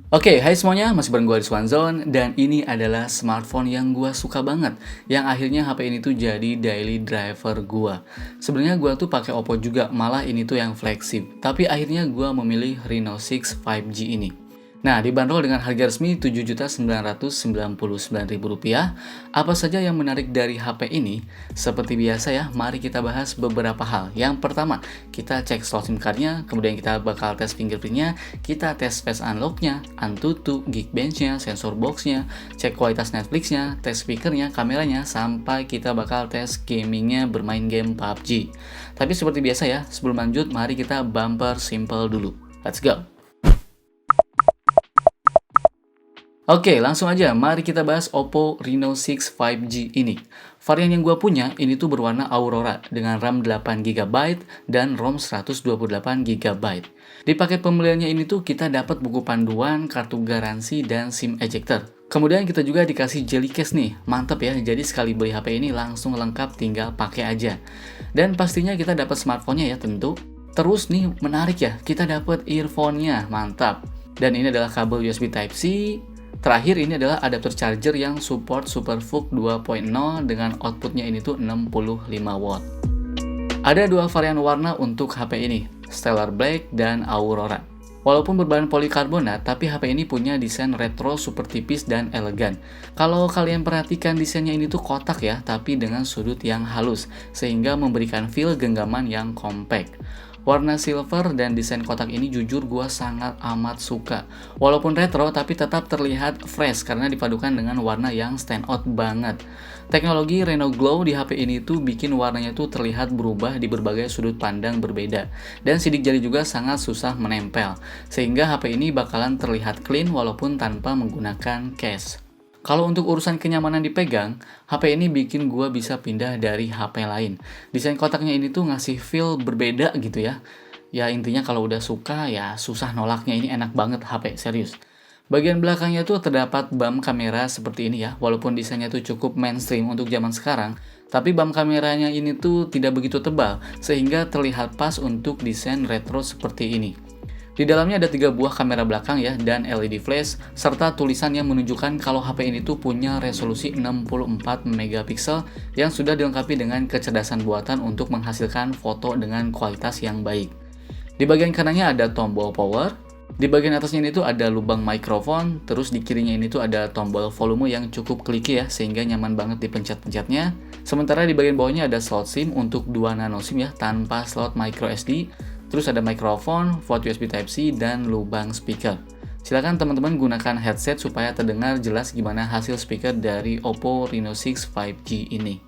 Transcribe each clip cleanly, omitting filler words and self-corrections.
Oke, hai semuanya, masih bareng gue Rizwanzon, dan ini adalah smartphone yang gue suka banget, yang akhirnya HP ini tuh jadi daily driver gue. Sebenarnya gue tuh pakai Oppo juga, malah ini tuh yang flagship, tapi akhirnya gue memilih Reno 6 5G ini. Nah, dibanderol dengan harga resmi Rp7.999.000. Apa saja yang menarik dari HP ini? Seperti biasa ya, mari kita bahas beberapa hal. Yang pertama, kita cek slot SIM card-nya, kemudian kita bakal tes fingerprint-nya, kita tes face unlock-nya, Antutu, Geekbench-nya, sensor box-nya, cek kualitas Netflix-nya, tes speaker-nya, kameranya, sampai kita bakal tes gaming-nya bermain game PUBG. Tapi seperti biasa ya, sebelum lanjut, mari kita bumper simple dulu. Let's go! Oke, langsung aja. Mari kita bahas Oppo Reno 6 5G ini. Varian yang gue punya, ini tuh berwarna Aurora dengan RAM 8GB dan ROM 128GB. Di paket pembeliannya ini tuh kita dapat buku panduan, kartu garansi, dan SIM ejector. Kemudian kita juga dikasih jelly case nih, mantep ya, jadi sekali beli HP ini langsung lengkap, tinggal pakai aja. Dan pastinya kita dapat smartphone-nya ya tentu. Terus nih, menarik ya, kita dapat earphone-nya, mantap. Dan ini adalah kabel USB Type-C. Terakhir ini adalah adapter charger yang support SuperVOOC 2.0 dengan outputnya ini tuh 65 watt. Ada dua varian warna untuk HP ini, Stellar Black dan Aurora. Walaupun berbahan polikarbonat, tapi HP ini punya desain retro super tipis dan elegan. Kalau kalian perhatikan desainnya ini tuh kotak ya, tapi dengan sudut yang halus, sehingga memberikan feel genggaman yang compact. Warna silver dan desain kotak ini jujur gue sangat amat suka. Walaupun retro tapi tetap terlihat fresh karena dipadukan dengan warna yang stand out banget. Teknologi Reno Glow di HP ini tuh bikin warnanya tuh terlihat berubah di berbagai sudut pandang berbeda. Dan sidik jari juga sangat susah menempel. Sehingga HP ini bakalan terlihat clean walaupun tanpa menggunakan case. Kalau untuk urusan kenyamanan dipegang, HP ini bikin gua bisa pindah dari HP lain. Desain kotaknya ini tuh ngasih feel berbeda gitu ya. Ya intinya kalau udah suka ya susah nolaknya, ini enak banget HP, serius. Bagian belakangnya tuh terdapat bump kamera seperti ini ya, walaupun desainnya tuh cukup mainstream untuk zaman sekarang, tapi bump kameranya ini tuh tidak begitu tebal, sehingga terlihat pas untuk desain retro seperti ini. Di dalamnya ada 3 buah kamera belakang ya, dan LED flash, serta tulisan yang menunjukkan kalau HP ini tuh punya resolusi 64 megapiksel yang sudah dilengkapi dengan kecerdasan buatan untuk menghasilkan foto dengan kualitas yang baik. Di bagian kanannya ada tombol power, di bagian atasnya ini tuh ada lubang mikrofon, terus di kirinya ini tuh ada tombol volume yang cukup kliki ya, sehingga nyaman banget dipencet-pencetnya. Sementara di bagian bawahnya ada slot SIM untuk 2 nano SIM ya, tanpa slot micro SD. Terus ada mikrofon, port USB Type-C, dan lubang speaker. Silakan teman-teman gunakan headset supaya terdengar jelas gimana hasil speaker dari Oppo Reno 6 5G ini.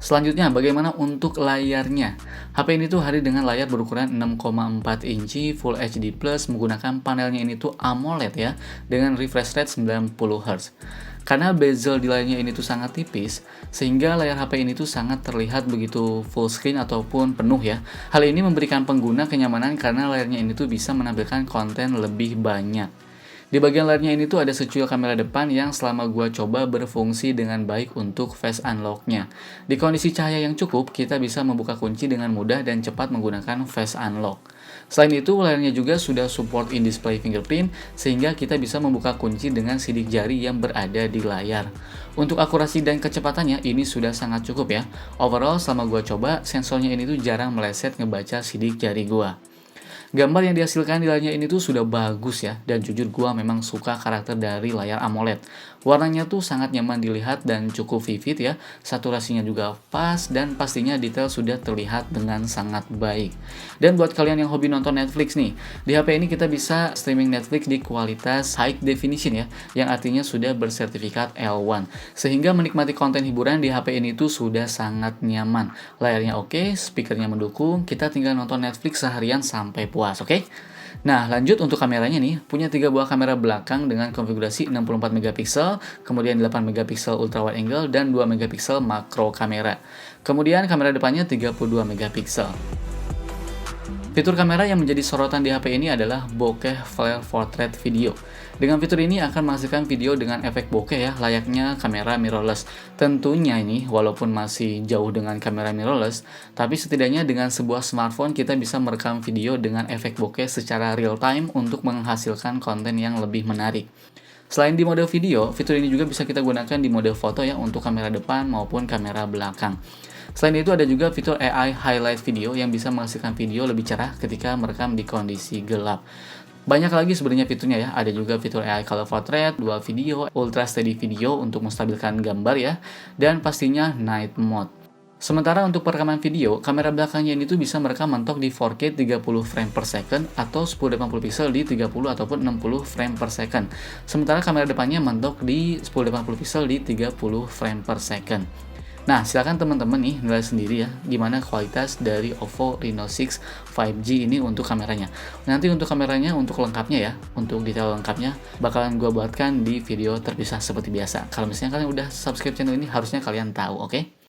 Selanjutnya, bagaimana untuk layarnya? HP ini tuh hadir dengan layar berukuran 6,4 inci Full HD Plus menggunakan panelnya ini tuh AMOLED ya, dengan refresh rate 90 Hz. Karena bezel di layarnya ini tuh sangat tipis, sehingga layar HP ini tuh sangat terlihat begitu full screen ataupun penuh ya. Hal ini memberikan pengguna kenyamanan karena layarnya ini tuh bisa menampilkan konten lebih banyak. Di bagian layarnya ini tuh ada secuil kamera depan yang selama gua coba berfungsi dengan baik untuk face unlock-nya. Di kondisi cahaya yang cukup, kita bisa membuka kunci dengan mudah dan cepat menggunakan face unlock. Selain itu, layarnya juga sudah support in-display fingerprint, sehingga kita bisa membuka kunci dengan sidik jari yang berada di layar. Untuk akurasi dan kecepatannya, ini sudah sangat cukup ya. Overall, selama gua coba, sensornya ini tuh jarang meleset ngebaca sidik jari gua. Gambar yang dihasilkan di layarnya ini tuh sudah bagus ya, dan jujur gua memang suka karakter dari layar AMOLED. Warnanya tuh sangat nyaman dilihat dan cukup vivid ya, saturasinya juga pas, dan pastinya detail sudah terlihat dengan sangat baik. Dan buat kalian yang hobi nonton Netflix nih, di HP ini kita bisa streaming Netflix di kualitas high definition ya, yang artinya sudah bersertifikat L1. Sehingga menikmati konten hiburan di HP ini tuh sudah sangat nyaman. Layarnya oke, speakernya mendukung, kita tinggal nonton Netflix seharian sampai puas, oke? Nah, lanjut untuk kameranya nih, punya 3 buah kamera belakang dengan konfigurasi 64 megapiksel, kemudian 8 megapiksel ultra wide angle, dan 2 megapiksel makro kamera. Kemudian kamera depannya 32 megapiksel. Fitur kamera yang menjadi sorotan di HP ini adalah bokeh flare portrait video. Dengan fitur ini akan menghasilkan video dengan efek bokeh ya, layaknya kamera mirrorless. Tentunya ini walaupun masih jauh dengan kamera mirrorless, tapi setidaknya dengan sebuah smartphone kita bisa merekam video dengan efek bokeh secara real time untuk menghasilkan konten yang lebih menarik. Selain di mode video, fitur ini juga bisa kita gunakan di mode foto ya untuk kamera depan maupun kamera belakang. Selain itu ada juga fitur AI Highlight Video yang bisa menghasilkan video lebih cerah ketika merekam di kondisi gelap. Banyak lagi sebenarnya fiturnya ya, ada juga fitur AI Color Portrait, Dual Video, Ultra Steady Video untuk menstabilkan gambar ya, dan pastinya Night Mode. Sementara untuk perekaman video, kamera belakangnya ini tuh bisa merekam mentok di 4K 30 frame per second atau 1080 pixel di 30 ataupun 60 frame per second. Sementara kamera depannya mentok di 1080 pixel di 30 frame per second. Nah, silakan teman-teman nih nilai sendiri ya gimana kualitas dari Oppo Reno6 5G ini untuk kameranya. Nanti untuk kameranya untuk lengkapnya ya, untuk detail lengkapnya bakalan gue buatkan di video terpisah seperti biasa. Kalau misalnya kalian udah subscribe channel ini harusnya kalian tahu, oke?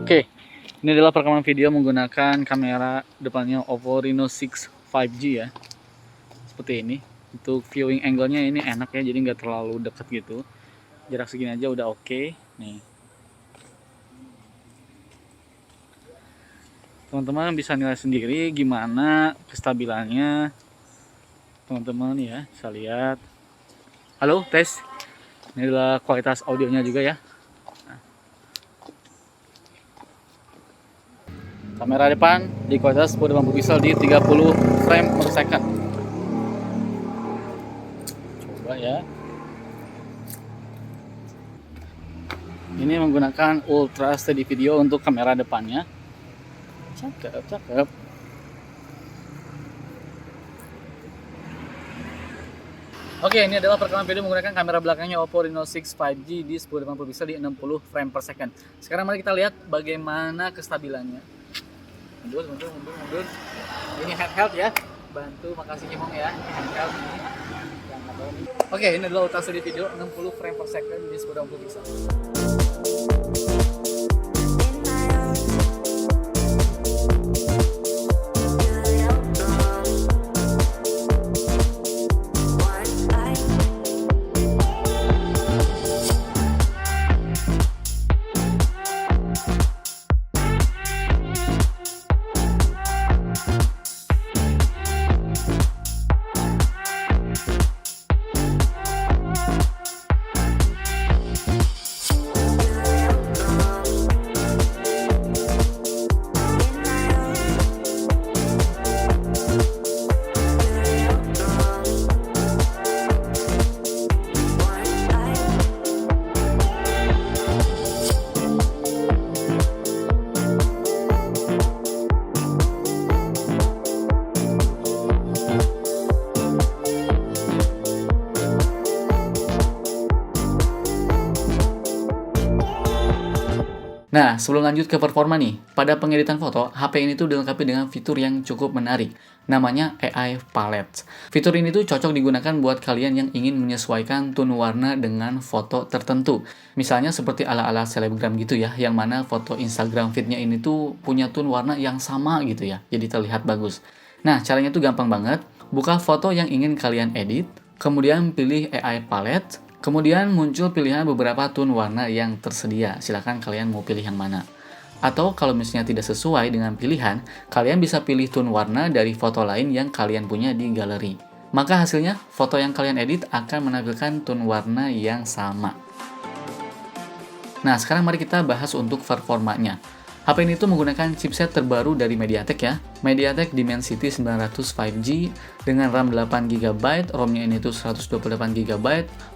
Oke, ini adalah perekaman video menggunakan kamera depannya Oppo Reno6 5G ya. Seperti ini. Untuk viewing angle-nya ini enak ya, jadi nggak terlalu dekat gitu. Jarak segini aja udah oke. Nih. Teman-teman bisa nilai sendiri gimana kestabilannya. Teman-teman ya, bisa lihat. Halo, tes. Ini adalah kualitas audionya juga ya. Kamera depan di kualitas 1080 pixel di 30 frame per second. Coba ya. Ini menggunakan Ultra Steady Video untuk kamera depannya. Cakep, cakep. Oke, ini adalah perekaman video menggunakan kamera belakangnya Oppo Reno6 5G di 1080 pixel di 60 frame per second. Sekarang mari kita lihat bagaimana kestabilannya. Mundur. Ini handheld ya. Bantu, makasih Cimong ya. Ini handheld ini. Oke, ini adalah Ultra Steady Video 60 frame per second di 1080 pixel. Nah, sebelum lanjut ke performa nih, pada pengeditan foto, HP ini tuh dilengkapi dengan fitur yang cukup menarik, namanya AI Palette. Fitur ini tuh cocok digunakan buat kalian yang ingin menyesuaikan tone warna dengan foto tertentu. Misalnya seperti ala-ala selebgram gitu ya, yang mana foto Instagram feed-nya ini tuh punya tone warna yang sama gitu ya, jadi terlihat bagus. Nah, caranya tuh gampang banget. Buka foto yang ingin kalian edit, kemudian pilih AI Palette, kemudian muncul pilihan beberapa tone warna yang tersedia. Silahkan kalian mau pilih yang mana. Atau kalau misalnya tidak sesuai dengan pilihan, kalian bisa pilih tone warna dari foto lain yang kalian punya di galeri. Maka hasilnya, foto yang kalian edit akan menampilkan tone warna yang sama. Nah, sekarang mari kita bahas untuk performanya. HP ini tuh menggunakan chipset terbaru dari MediaTek ya. MediaTek Dimensity 900 5G dengan RAM 8GB, ROM-nya ini tuh 128GB,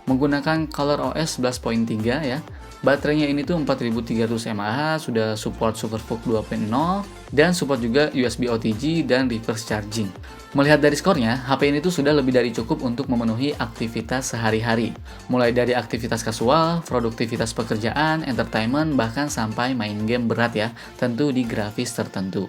menggunakan ColorOS 11.3 ya. Baterainya ini tuh 4300 mAh, sudah support SuperVOOC 2.0, dan support juga USB OTG dan reverse charging. Melihat dari skornya, HP ini tuh sudah lebih dari cukup untuk memenuhi aktivitas sehari-hari. Mulai dari aktivitas kasual, produktivitas pekerjaan, entertainment, bahkan sampai main game berat ya, tentu di grafis tertentu.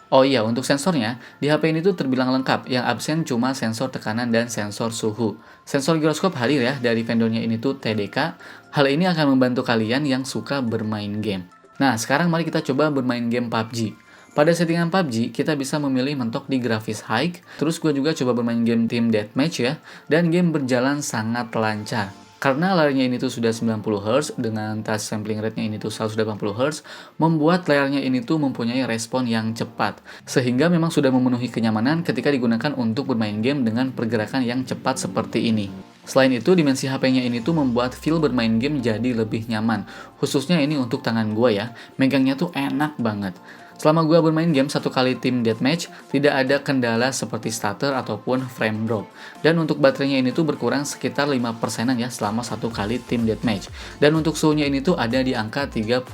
Oh iya, untuk sensornya, di HP ini tuh terbilang lengkap, yang absen cuma sensor tekanan dan sensor suhu. Sensor giroskop hadir ya, dari vendornya ini tuh TDK. Hal ini akan membantu kalian yang suka bermain game. Nah, sekarang mari kita coba bermain game PUBG. Pada settingan PUBG, kita bisa memilih mentok di grafis high, terus gue juga coba bermain game Team Deathmatch ya, dan game berjalan sangat lancar. Karena layarnya ini tuh sudah 90Hz dengan touch sampling rate-nya ini tuh 180Hz, membuat layarnya ini tuh mempunyai respon yang cepat. Sehingga memang sudah memenuhi kenyamanan ketika digunakan untuk bermain game dengan pergerakan yang cepat seperti ini. Selain itu, dimensi HP-nya ini tuh membuat feel bermain game jadi lebih nyaman. Khususnya ini untuk tangan gua ya, megangnya tuh enak banget. Selama gue bermain game satu kali Team Deathmatch, tidak ada kendala seperti stutter ataupun frame drop. Dan untuk baterainya ini tuh berkurang sekitar 5%-an ya selama satu kali Team Deathmatch. Dan untuk suhunya ini tuh ada di angka 37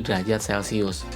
derajat Celcius.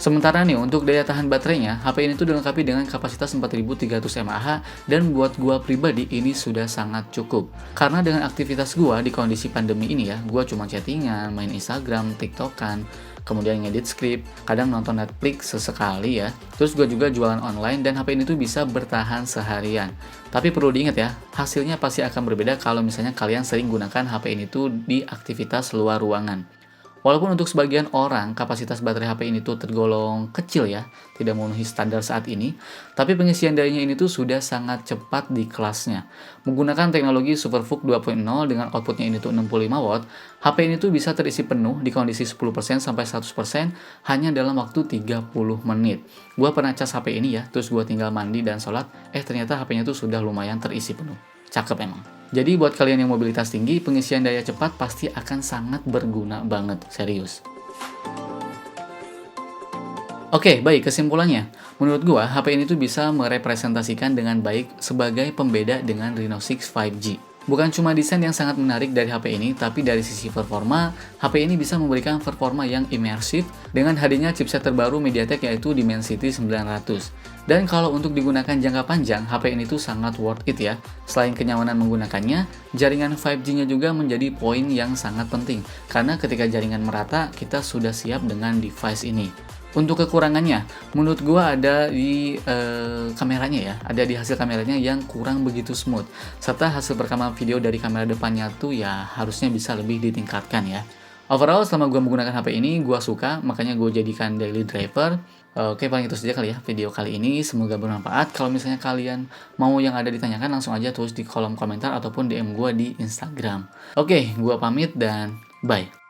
Sementara nih, untuk daya tahan baterainya, HP ini tuh dilengkapi dengan kapasitas 4300 mAh dan buat gua pribadi ini sudah sangat cukup. Karena dengan aktivitas gua di kondisi pandemi ini ya, gua cuma chattingan, main Instagram, TikTokan, kemudian ngedit skrip, kadang nonton Netflix sesekali ya. Terus gua juga jualan online dan HP ini tuh bisa bertahan seharian. Tapi perlu diingat ya, hasilnya pasti akan berbeda kalau misalnya kalian sering gunakan HP ini tuh di aktivitas luar ruangan. Walaupun untuk sebagian orang kapasitas baterai HP ini tuh tergolong kecil ya, tidak memenuhi standar saat ini, tapi pengisian dayanya ini tuh sudah sangat cepat di kelasnya. Menggunakan teknologi SuperVOOC 2.0 dengan outputnya ini tuh 65 watt, HP ini tuh bisa terisi penuh di kondisi 10% sampai 100% hanya dalam waktu 30 menit. Gua pernah cas HP ini ya, terus gua tinggal mandi dan sholat, ternyata HP-nya tuh sudah lumayan terisi penuh. Cakep emang. Jadi buat kalian yang mobilitas tinggi, pengisian daya cepat pasti akan sangat berguna banget, serius. Oke, baik, kesimpulannya. Menurut gua, HP ini tuh bisa merepresentasikan dengan baik sebagai pembeda dengan Reno 6 5G. Bukan cuma desain yang sangat menarik dari HP ini, tapi dari sisi performa, HP ini bisa memberikan performa yang imersif dengan hadirnya chipset terbaru MediaTek yaitu Dimensity 900. Dan kalau untuk digunakan jangka panjang, HP ini tuh sangat worth it ya. Selain kenyamanan menggunakannya, jaringan 5G-nya juga menjadi poin yang sangat penting. Karena ketika jaringan merata, kita sudah siap dengan device ini. Untuk kekurangannya, menurut gua ada di kameranya ya, ada di hasil kameranya yang kurang begitu smooth. Serta hasil perekaman video dari kamera depannya tuh ya harusnya bisa lebih ditingkatkan ya. Overall, selama gua menggunakan HP ini, gua suka, makanya gua jadikan daily driver. Oke, paling itu saja kali ya video kali ini. Semoga bermanfaat. Kalau misalnya kalian mau yang ada ditanyakan, langsung aja tulis di kolom komentar ataupun DM gua di Instagram. Oke, gua pamit dan bye.